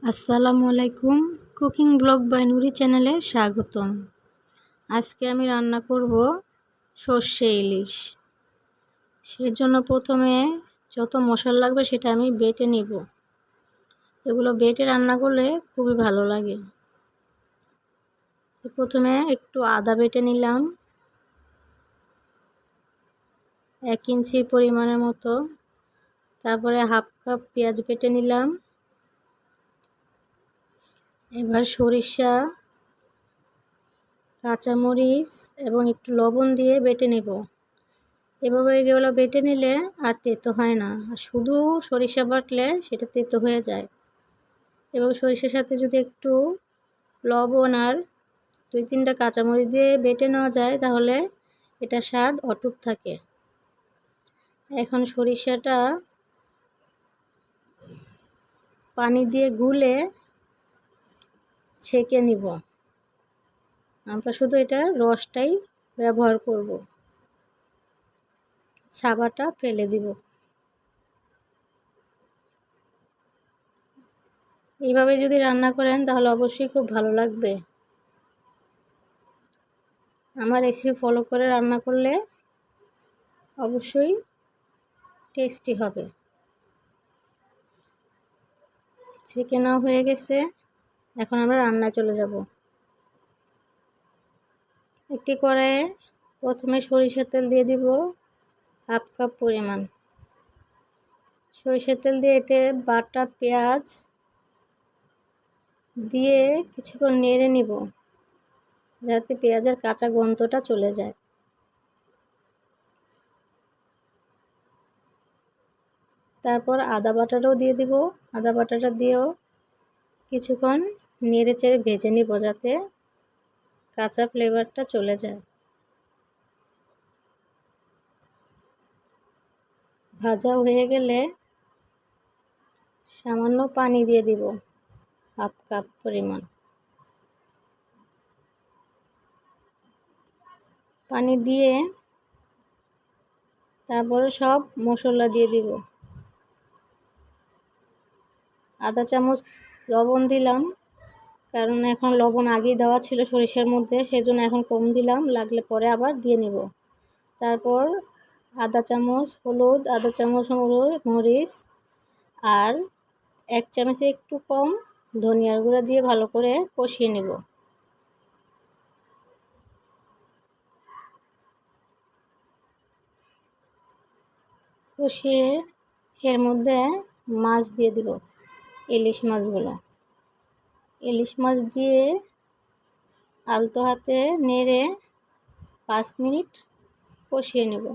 আসসালামু আলাইকুম। Cooking blog by নুরি চ্যানেলে স্বাগতম। আজকে আমি রান্না করব সর্ষে ইলিশ। সেজন্য প্রথমে যত মশলা লাগবে সেটা আমি বেটে নিব। এগুলো বেটে রান্না করলে খুবই ভালো লাগে। প্রথমে একটু আদা বেটে নিলাম 1 ইঞ্চি পরিমাণের মতো। তারপরে হাফ কাপ পেঁয়াজ বেটে নিলাম। এবার সরিষা, কাঁচামরিচ এবং একটু লবণ দিয়ে বেটে নেব। এভাবে এগুলো বেটে নিলে আর তেতো হয় না, আর শুধু সরিষা বাটলে সেটা তেতো হয়ে যায়। এবং সরিষার সাথে যদি একটু লবণ আর 2-3টা কাঁচামরিচ দিয়ে বেটে নেওয়া যায় তাহলে এটা স্বাদ অটুট থাকে। এখন সরিষাটা পানি দিয়ে গুলে ছেঁকে নিব। আমরা শুধু এটা রসটাই ব্যবহার করব, ছাবাটা ফেলে দিব। এইভাবে যদি রান্না করেন তাহলে অবশ্যই খুব ভালো লাগবে। আমার রেসিপি ফলো করে রান্না করলে অবশ্যই টেস্টি হবে। ছেঁকে নেওয়া হয়ে গেছে, এখন আমরা রান্নায় চলে যাব। একটি কড়াইয়ে প্রথমে সরিষার তেল দিয়ে দিব হাফ কাপ পরিমাণ। সরিষার তেল দিয়ে এতে বাটা পেঁয়াজ দিয়ে কিছুক্ষণ নেড়ে নিব যাতে পেঁয়াজের কাঁচা গন্ধটা চলে যায়। তারপর আদা বাটাটাও দিয়ে দিব। আদা বাটাটা দিয়েও কিছুক্ষণ নেড়ে চেড়ে ভেজে নিব যাতে কাঁচা ফ্লেভারটা চলে যায়। ভাজা হয়ে গেলে সামান্য পানি দিয়ে দিব হাফ কাপ পরিমাণ। পানি দিয়ে তারপরে সব মশলা দিয়ে দিব। আধা চামচ লবণ দিলাম, কারণ এখন লবণ আগেই দেওয়া ছিল সরিষার মধ্যে, সেজন্য এখন কম দিলাম, লাগলে পরে আবার দিয়ে নিব। তারপর আধা চামচ হলুদ, আধা চামচ মরিচ আর 1 চামচে একটু কম ধনিয়ার গুঁড়া দিয়ে ভালো করে কষিয়ে নেব। কষিয়ে এর মধ্যে মাছ দিয়ে দিব, ইলিশ মাছগুলো। ইলিশ মাছ দিয়ে আলতো হাতে নেড়ে 5 মিনিট কষিয়ে নেব।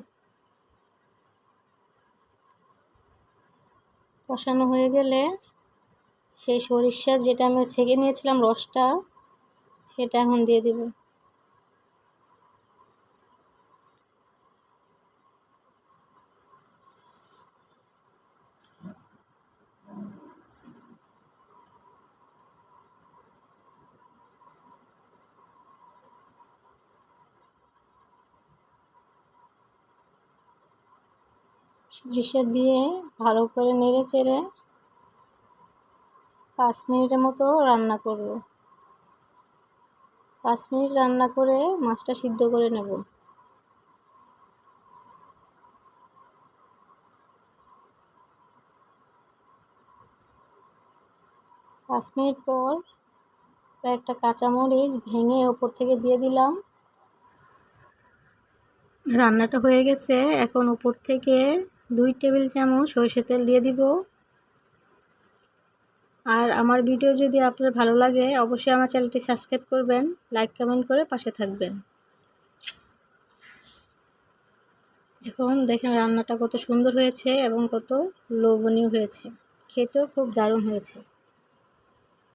কষানো হয়ে গেলে সেই সরিষা যেটা আমরা ছেঁকে নিয়েছিলাম রসটা, সেটা এখন দিয়ে দিব। সরিষা দিয়ে ভালো করে নেড়ে চেড়ে 5 মিনিটের মতো রান্না করব। 5 মিনিট রান্না করে মাছটা সিদ্ধ করে নেব। 5 মিনিট পর কয়েকটা কাঁচামরিচ ভেঙে ওপর থেকে দিয়ে দিলাম। রান্নাটা হয়ে গেছে, এখন উপর থেকে 2 টেবিল চামচ সরষের তেল দিয়ে দিব। আর আমার ভিডিও যদি আপনার ভালো লাগে অবশ্যই আমার চ্যানেলটি সাবস্ক্রাইব করবেন, লাইক কমেন্ট করে পাশে থাকবেন। এখন দেখেন রান্নাটা কত সুন্দর হয়েছে এবং কত লোভনীয় হয়েছে, খেতেও খুব দারুণ হয়েছে।